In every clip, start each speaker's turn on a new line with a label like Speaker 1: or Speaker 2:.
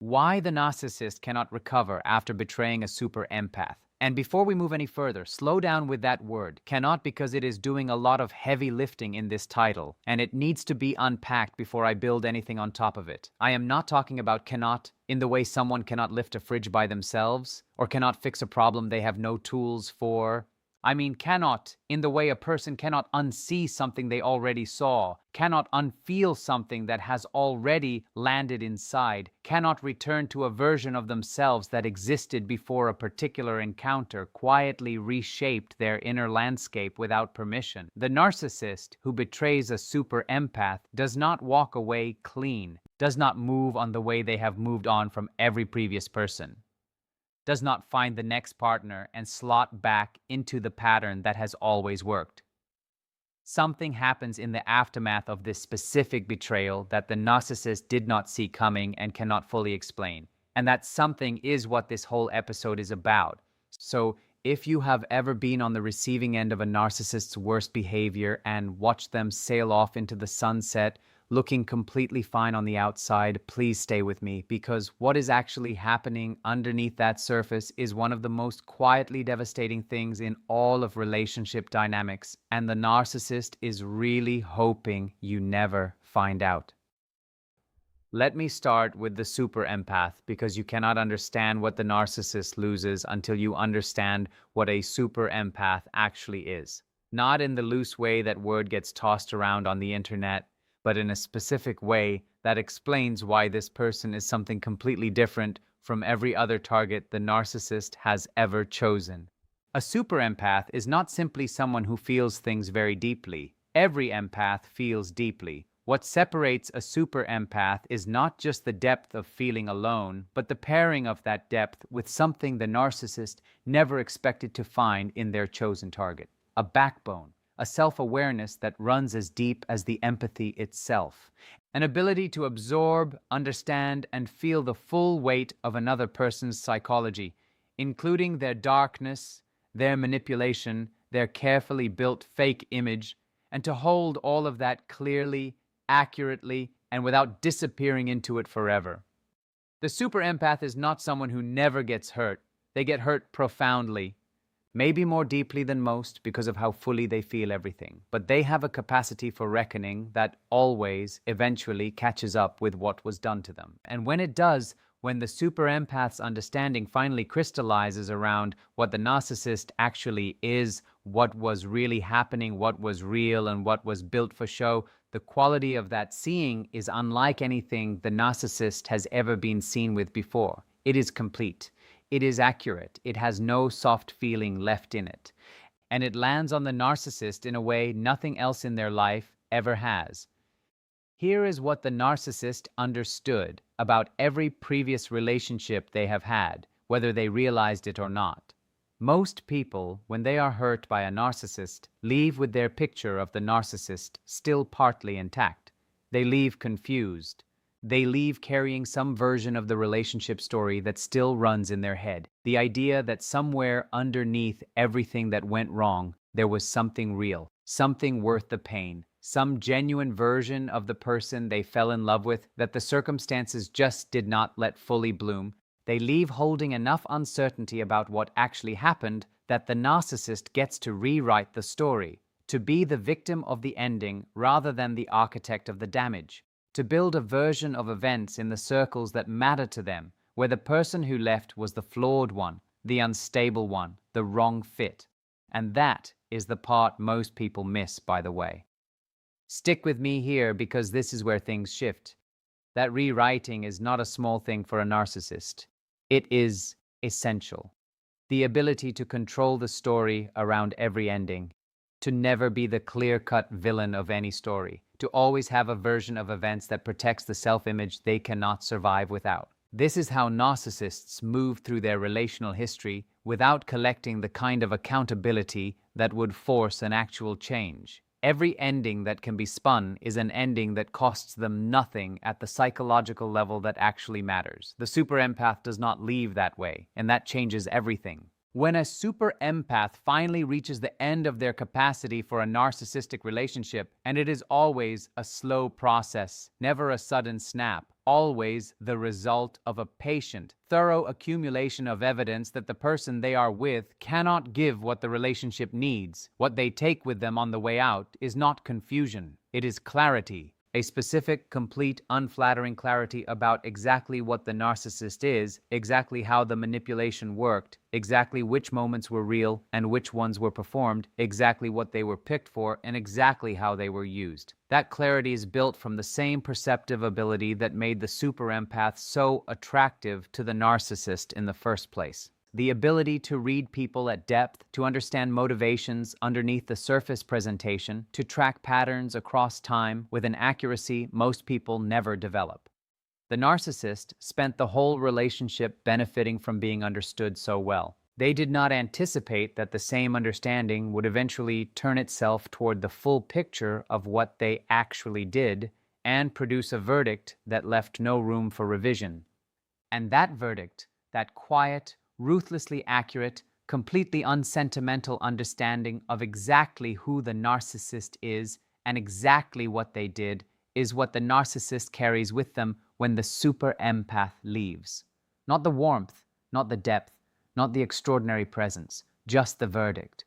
Speaker 1: why the narcissist cannot recover after betraying a super empath. And before we move any further, slow down with that word, cannot, because it is doing a lot of heavy lifting in this title, and it needs to be unpacked before I build anything on top of it. I am not talking about cannot in the way someone cannot lift a fridge by themselves, or cannot fix a problem they have no tools for. I mean cannot in the way a person cannot unsee something they already saw, cannot unfeel something that has already landed inside, cannot return to a version of themselves that existed before a particular encounter quietly reshaped their inner landscape without permission. The narcissist who betrays a super empath does not walk away clean, does not move on the way they have moved on from every previous person, does not find the next partner and slot back into the pattern that has always worked. Something happens in the aftermath of this specific betrayal that the narcissist did not see coming and cannot fully explain. And that something is what this whole episode is about. So if you have ever been on the receiving end of a narcissist's worst behavior and watched them sail off into the sunset, looking completely fine on the outside, please stay with me, because what is actually happening underneath that surface is one of the most quietly devastating things in all of relationship dynamics, and the narcissist is really hoping you never find out. Let me start with the super empath, because you cannot understand what the narcissist loses until you understand what a super empath actually is. Not in the loose way that word gets tossed around on the internet, but in a specific way that explains why this person is something completely different from every other target the narcissist has ever chosen. A super empath is not simply someone who feels things very deeply. Every empath feels deeply. What separates a super empath is not just the depth of feeling alone, but the pairing of that depth with something the narcissist never expected to find in their chosen target: a backbone, a self-awareness that runs as deep as the empathy itself, an ability to absorb, understand, and feel the full weight of another person's psychology, including their darkness, their manipulation, their carefully built fake image, and to hold all of that clearly, accurately, and without disappearing into it forever. The super empath is not someone who never gets hurt. They get hurt profoundly, maybe more deeply than most because of how fully they feel everything. But they have a capacity for reckoning that always, eventually catches up with what was done to them. And when it does, when the super empath's understanding finally crystallizes around what the narcissist actually is, what was really happening, what was real, and what was built for show, the quality of that seeing is unlike anything the narcissist has ever been seen with before. It is complete. It is accurate. It has no soft feeling left in it. And it lands on the narcissist in a way nothing else in their life ever has. Here is what the narcissist understood about every previous relationship they have had, whether they realized it or not. Most people, when they are hurt by a narcissist, leave with their picture of the narcissist still partly intact. They leave confused. They leave carrying some version of the relationship story that still runs in their head. The idea that somewhere underneath everything that went wrong, there was something real, something worth the pain, some genuine version of the person they fell in love with that the circumstances just did not let fully bloom. They leave holding enough uncertainty about what actually happened that the narcissist gets to rewrite the story, to be the victim of the ending rather than the architect of the damage, to build a version of events in the circles that matter to them, where the person who left was the flawed one, the unstable one, the wrong fit. And that is the part most people miss, by the way. Stick with me here, because this is where things shift. That rewriting is not a small thing for a narcissist. It is essential. The ability to control the story around every ending, to never be the clear-cut villain of any story, to always have a version of events that protects the self-image they cannot survive without. This is how narcissists move through their relational history without collecting the kind of accountability that would force an actual change. Every ending that can be spun is an ending that costs them nothing at the psychological level that actually matters. The super empath does not leave that way, and that changes everything. When a super empath finally reaches the end of their capacity for a narcissistic relationship, and it is always a slow process, never a sudden snap, always the result of a patient, thorough accumulation of evidence that the person they are with cannot give what the relationship needs. What they take with them on the way out is not confusion, it is clarity. A specific, complete, unflattering clarity about exactly what the narcissist is, exactly how the manipulation worked, exactly which moments were real and which ones were performed, exactly what they were picked for, and exactly how they were used. That clarity is built from the same perceptive ability that made the super empath so attractive to the narcissist in the first place. The ability to read people at depth, to understand motivations underneath the surface presentation, to track patterns across time with an accuracy most people never develop. The narcissist spent the whole relationship benefiting from being understood so well. They did not anticipate that the same understanding would eventually turn itself toward the full picture of what they actually did and produce a verdict that left no room for revision. And that verdict, that quiet, ruthlessly accurate, completely unsentimental understanding of exactly who the narcissist is and exactly what they did, is what the narcissist carries with them when the super empath leaves. Not the warmth, not the depth, not the extraordinary presence, just the verdict.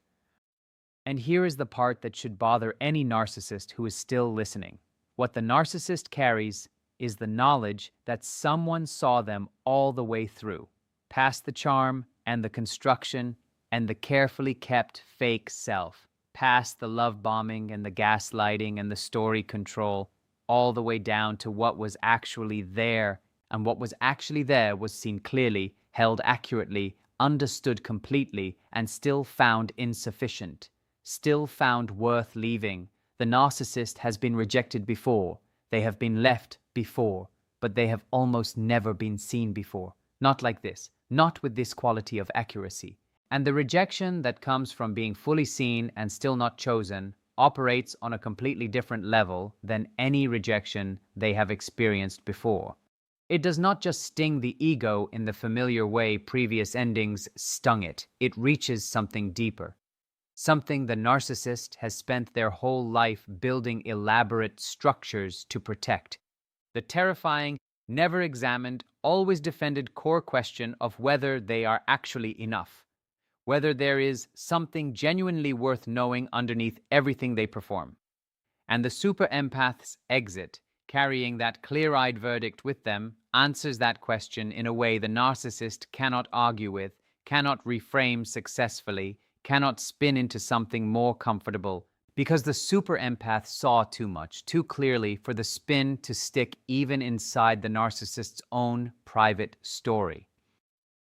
Speaker 1: And here is the part that should bother any narcissist who is still listening. What the narcissist carries is the knowledge that someone saw them all the way through, past the charm and the construction and the carefully kept fake self, past the love bombing and the gaslighting and the story control, all the way down to what was actually there. And what was actually there was seen clearly, held accurately, understood completely, and still found insufficient, still found worth leaving. The narcissist has been rejected before, they have been left before, but they have almost never been seen before. Not like this, not with this quality of accuracy. And the rejection that comes from being fully seen and still not chosen operates on a completely different level than any rejection they have experienced before. It does not just sting the ego in the familiar way previous endings stung it. It reaches something deeper. Something the narcissist has spent their whole life building elaborate structures to protect. The terrifying, never examined, always defended core question of whether they are actually enough, whether there is something genuinely worth knowing underneath everything they perform. And the super empath's exit, carrying that clear-eyed verdict with them, answers that question in a way the narcissist cannot argue with, cannot reframe successfully, cannot spin into something more comfortable, because the super empath saw too much, too clearly for the spin to stick even inside the narcissist's own private story.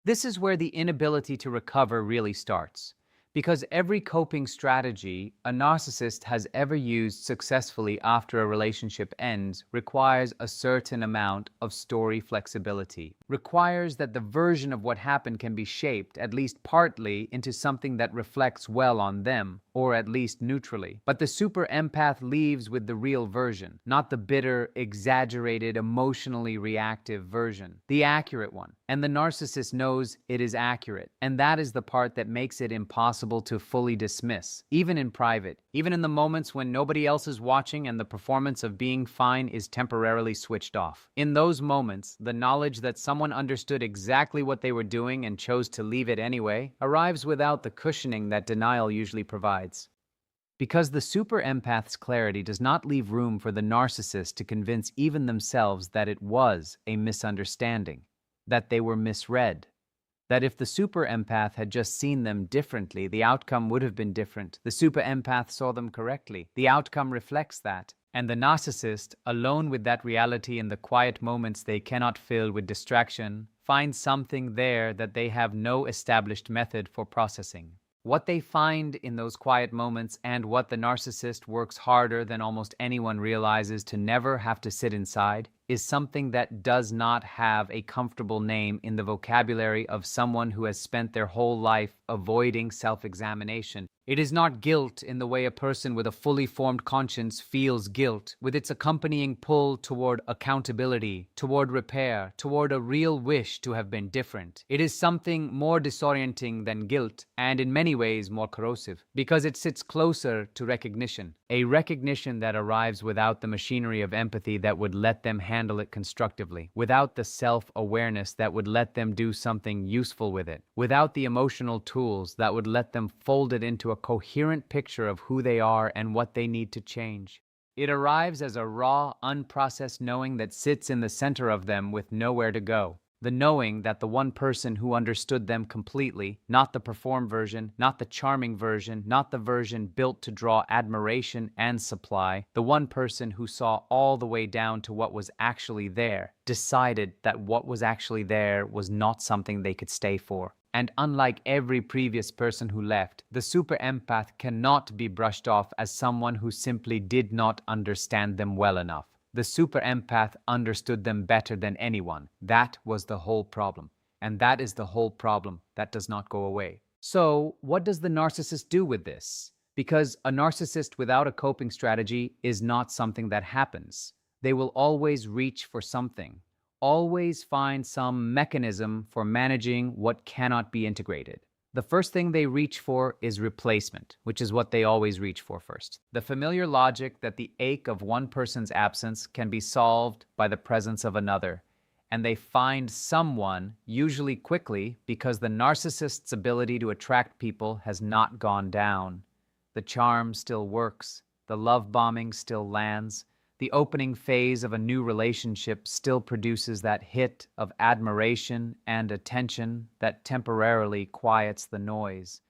Speaker 1: This is where the inability to recover really starts, because every coping strategy a narcissist has ever used successfully after a relationship ends requires a certain amount of story flexibility, requires that the version of what happened can be shaped, at least partly, into something that reflects well on them, or at least neutrally. But the super empath leaves with the real version, not the bitter, exaggerated, emotionally reactive version, the accurate one. And the narcissist knows it is accurate, and that is the part that makes it impossible to fully dismiss, even in private, even in the moments when nobody else is watching and the performance of being fine is temporarily switched off. In those moments, the knowledge that someone understood exactly what they were doing and chose to leave it anyway arrives without the cushioning that denial usually provides. Because the super empath's clarity does not leave room for the narcissist to convince even themselves that it was a misunderstanding, that they were misread, that if the super empath had just seen them differently, the outcome would have been different. The super empath saw them correctly. The outcome reflects that. And the narcissist, alone with that reality in the quiet moments they cannot fill with distraction, finds something there that they have no established method for processing. What they find in those quiet moments, and what the narcissist works harder than almost anyone realizes to never have to sit inside, is something that does not have a comfortable name in the vocabulary of someone who has spent their whole life avoiding self-examination. It is not guilt in the way a person with a fully formed conscience feels guilt, with its accompanying pull toward accountability, toward repair, toward a real wish to have been different. It is something more disorienting than guilt, and in many ways more corrosive, because it sits closer to recognition, a recognition that arrives without the machinery of empathy that would let them handle it constructively, without the self-awareness that would let them do something useful with it, without the emotional tools that would let them fold it into a coherent picture of who they are and what they need to change. It arrives as a raw, unprocessed knowing that sits in the center of them with nowhere to go. The knowing that the one person who understood them completely, not the performed version, not the charming version, not the version built to draw admiration and supply, the one person who saw all the way down to what was actually there, decided that what was actually there was not something they could stay for. And unlike every previous person who left, the super empath cannot be brushed off as someone who simply did not understand them well enough. The super empath understood them better than anyone. That was the whole problem. And that is the whole problem that does not go away. So, what does the narcissist do with this? Because a narcissist without a coping strategy is not something that happens. They will always reach for something. Always find some mechanism for managing what cannot be integrated. The first thing they reach for is replacement, which is what they always reach for first. The familiar logic that the ache of one person's absence can be solved by the presence of another. And they find someone, usually quickly, because the narcissist's ability to attract people has not gone down. The charm still works. The love bombing still lands. The opening phase of a new relationship still produces that hit of admiration and attention that temporarily quiets the noise.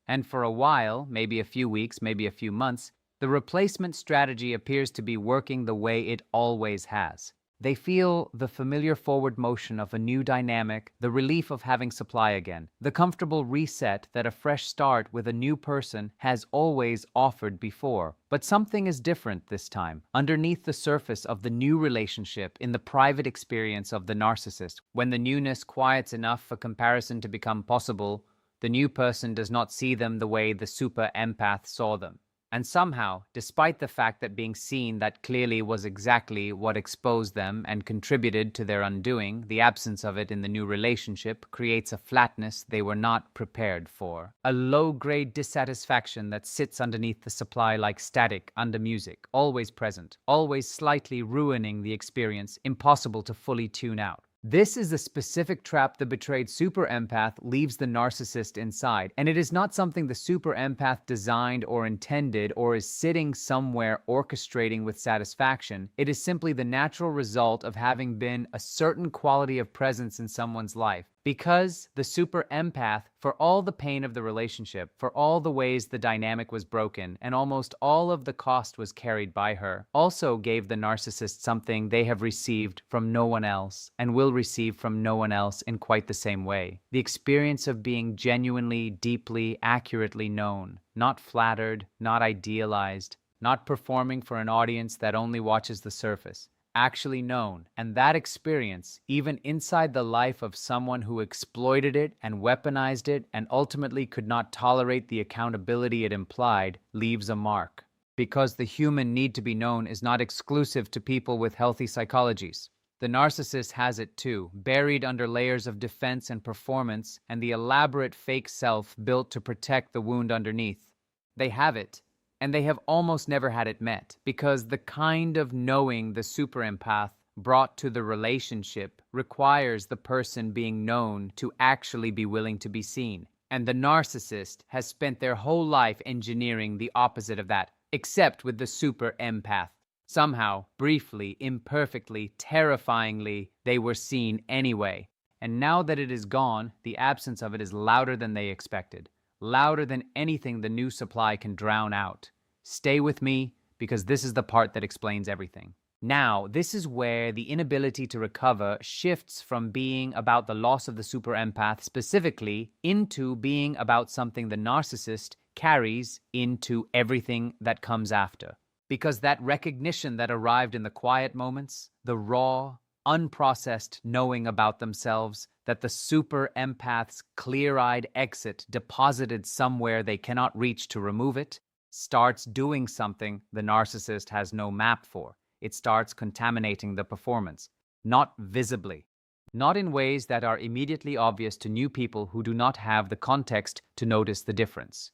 Speaker 1: And for a while, maybe a few weeks, maybe a few months, the replacement strategy appears to be working the way it always has. They feel the familiar forward motion of a new dynamic, the relief of having supply again, the comfortable reset that a fresh start with a new person has always offered before. But something is different this time. Underneath the surface of the new relationship, in the private experience of the narcissist, when the newness quiets enough for comparison to become possible, the new person does not see them the way the super empath saw them. And somehow, despite the fact that being seen that clearly was exactly what exposed them and contributed to their undoing, the absence of it in the new relationship creates a flatness they were not prepared for. A low-grade dissatisfaction that sits underneath the supply like static under music, always present, always slightly ruining the experience, impossible to fully tune out. This is the specific trap the betrayed super empath leaves the narcissist inside, and it is not something the super empath designed or intended or is sitting somewhere orchestrating with satisfaction. It is simply the natural result of having been a certain quality of presence in someone's life. Because the super empath, for all the pain of the relationship, for all the ways the dynamic was broken, and almost all of the cost was carried by her, also gave the narcissist something they have received from no one else, and will receive from no one else in quite the same way. The experience of being genuinely, deeply, accurately known, not flattered, not idealized, not performing for an audience that only watches the surface. Actually known, and that experience, even inside the life of someone who exploited it and weaponized it and ultimately could not tolerate the accountability it implied, leaves a mark. Because the human need to be known is not exclusive to people with healthy psychologies. The narcissist has it too, buried under layers of defense and performance and the elaborate fake self built to protect the wound underneath. They have it. And they have almost never had it met, because the kind of knowing the super empath brought to the relationship requires the person being known to actually be willing to be seen. And the narcissist has spent their whole life engineering the opposite of that, except with the super empath. Somehow, briefly, imperfectly, terrifyingly, they were seen anyway. And now that it is gone, the absence of it is louder than they expected. Louder than anything the new supply can drown out. Stay with me, because this is the part that explains everything. Now, this is where the inability to recover shifts from being about the loss of the super empath specifically into being about something the narcissist carries into everything that comes after. Because that recognition that arrived in the quiet moments, the raw, unprocessed knowing about themselves, that the super empath's clear-eyed exit deposited somewhere they cannot reach to remove it, starts doing something the narcissist has no map for. It starts contaminating the performance, not visibly, not in ways that are immediately obvious to new people who do not have the context to notice the difference,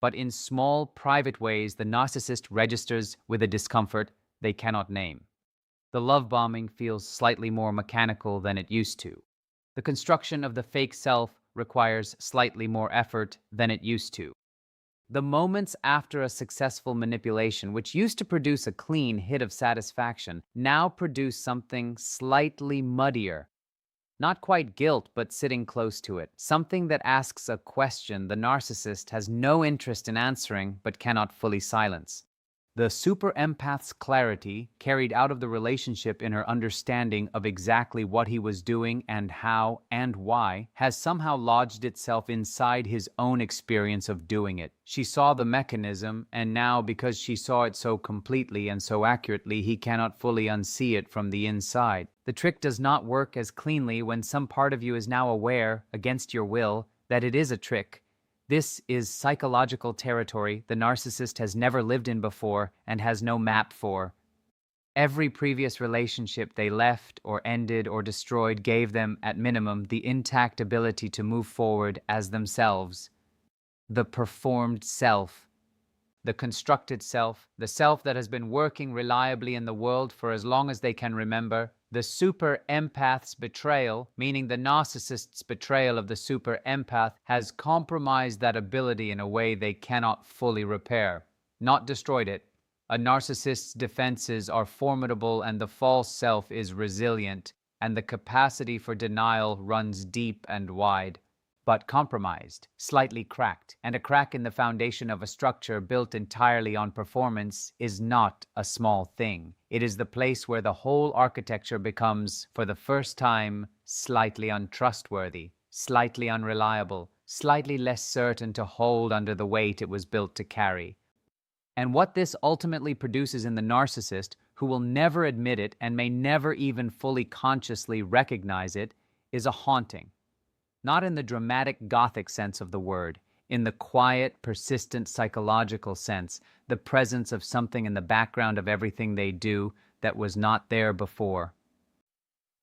Speaker 1: but in small, private ways the narcissist registers with a discomfort they cannot name. The love bombing feels slightly more mechanical than it used to. The construction of the fake self requires slightly more effort than it used to. The moments after a successful manipulation, which used to produce a clean hit of satisfaction, now produce something slightly muddier. Not quite guilt, but sitting close to it. Something that asks a question the narcissist has no interest in answering but cannot fully silence. The super empath's clarity carried out of the relationship in her understanding of exactly what he was doing and how and why has somehow lodged itself inside his own experience of doing it. She saw the mechanism, and now, because she saw it so completely and so accurately, he cannot fully unsee it from the inside. The trick does not work as cleanly when some part of you is now aware, against your will, that it is a trick. This is psychological territory the narcissist has never lived in before and has no map for. Every previous relationship they left or ended or destroyed gave them, at minimum, the intact ability to move forward as themselves. The performed self, the constructed self, the self that has been working reliably in the world for as long as they can remember. The super empath's betrayal, meaning the narcissist's betrayal of the super empath, has compromised that ability in a way they cannot fully repair, not destroyed it. A narcissist's defenses are formidable and the false self is resilient, and the capacity for denial runs deep and wide. But compromised, slightly cracked, and a crack in the foundation of a structure built entirely on performance is not a small thing. It is the place where the whole architecture becomes, for the first time, slightly untrustworthy, slightly unreliable, slightly less certain to hold under the weight it was built to carry. And what this ultimately produces in the narcissist, who will never admit it and may never even fully consciously recognize it, is a haunting. Not in the dramatic Gothic sense of the word, in the quiet, persistent psychological sense, the presence of something in the background of everything they do that was not there before.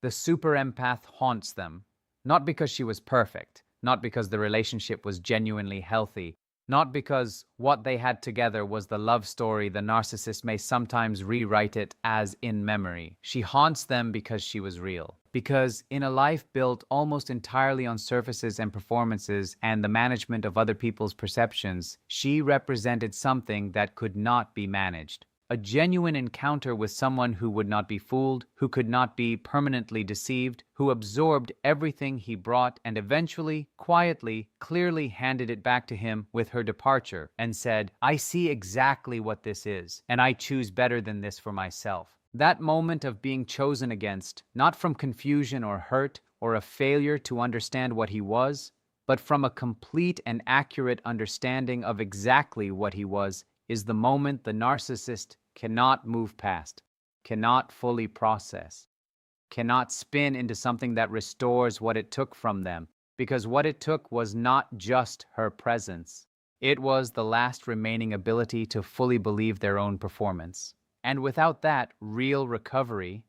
Speaker 1: The super empath haunts them, not because she was perfect, not because the relationship was genuinely healthy, not because what they had together was the love story the narcissist may sometimes rewrite it as in memory. She haunts them because she was real. Because in a life built almost entirely on surfaces and performances and the management of other people's perceptions, she represented something that could not be managed. A genuine encounter with someone who would not be fooled, who could not be permanently deceived, who absorbed everything he brought and eventually, quietly, clearly handed it back to him with her departure and said, "I see exactly what this is, and I choose better than this for myself." That moment of being chosen against, not from confusion or hurt or a failure to understand what he was, but from a complete and accurate understanding of exactly what he was, is the moment the narcissist cannot move past, cannot fully process, cannot spin into something that restores what it took from them, because what it took was not just her presence. It was the last remaining ability to fully believe their own performance. And without that, real recovery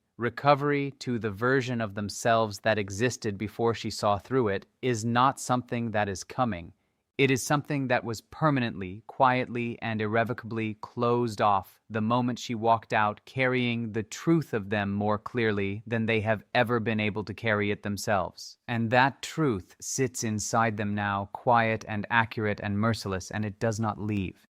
Speaker 1: to the version of themselves that existed before she saw through it, is not something that is coming. It is something that was permanently, quietly, and irrevocably closed off the moment she walked out carrying the truth of them more clearly than they have ever been able to carry it themselves. And that truth sits inside them now, quiet and accurate and merciless, and it does not leave.